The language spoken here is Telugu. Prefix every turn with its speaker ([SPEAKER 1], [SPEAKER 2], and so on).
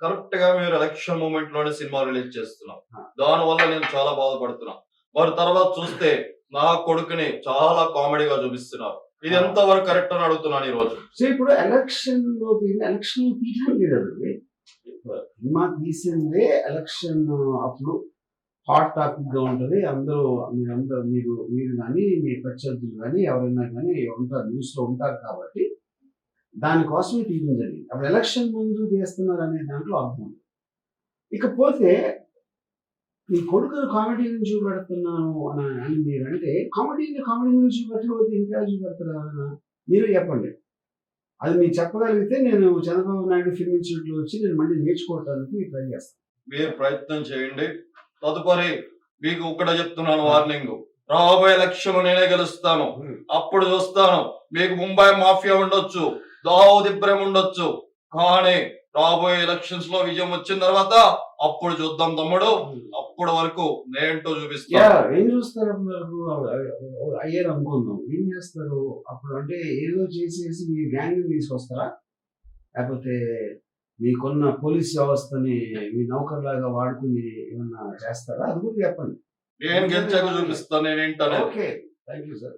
[SPEAKER 1] కరెక్ట్ గా మీరు ఎలక్షన్ మూమెంట్ లోనే సినిమా రిలీజ్ చేస్తున్నాం.
[SPEAKER 2] ఆ.
[SPEAKER 1] దాని వల్ల నేను చాలా బాధపడుతున్నా. మరి తర్వాత చూస్తే నా కొడుకుని చాలా కామెడీగా చూపిస్తున్నారు. ఇది ఎంత వరకు కరెక్ట్ అని అడుగుతున్నాను ఈ రోజు.
[SPEAKER 2] సో ఇప్పుడు ఎలక్షన్ తీయడం లేదండి. సినిమా తీసిందే ఎలక్షన్ అప్పుడు హాట్ టాపిక్ గా ఉంటది. అందరూ మీరు కానీ మీ ప్రత్యర్థులు కానీ ఎవరైనా కానీ ఉంటారు, న్యూస్ లో ఉంటారు కాబట్టి దానికోసమే తీయడం జరిగింది. అప్పుడు ఎలక్షన్ ముందు తీస్తున్నారు అనే దాంట్లో అర్థం ఉంది. ఇకపోతే మీ కొడుకును కామెడీ నుంచి చూపెడుతున్నాను అని మీరంటే కామెడీ నుంచి చూపెట్టకపోతే ఇంకా చూపెడతారు ఎవరైనా? మీరు చెప్పండి. అది మీరు చెప్పగలిగితే నేను చంద్రబాబు నాయుడు ఫిల్మ్ ఇన్స్టిట్యూట్లో వచ్చి నేను మళ్ళీ నేర్చుకోవడానికి ట్రై చేస్తాను.
[SPEAKER 1] మీరు ప్రయత్నం చేయండి. తదుపరి మీకు ఒకటే చెప్తున్నాను వార్నింగ్. రాబోయే ఎలక్షన్ నేనే గెలుస్తాను. అప్పుడు చూస్తాను. మీకు ముంబై మాఫియా ఉండొచ్చు, దావుద్ ఇబ్రహీం ఉండొచ్చు, కానీ రాబోయే ఎలక్షన్స్ లో విజయం వచ్చిన తర్వాత అప్పుడు చూద్దాం తమ్ముడు. అప్పటి వరకు నేంటో చూపిస్తాను.
[SPEAKER 2] ఏం చూస్తారు అయ్యారు అనుకుందాం, ఏం చేస్తారు అప్పుడు? అంటే ఏదో చేసేసి మీ గ్యాంగ్ తీసుకొస్తారా, లేకపోతే మీకున్న పోలీస్ వ్యవస్థని మీ నౌకర్లాగా వాడుకుని ఏమన్నా చేస్తారా? అది కూడా చెప్పండి.
[SPEAKER 1] నేను గెలిచాక చూపిస్తాను నేనేంటనే.
[SPEAKER 2] Okay, thank you sir.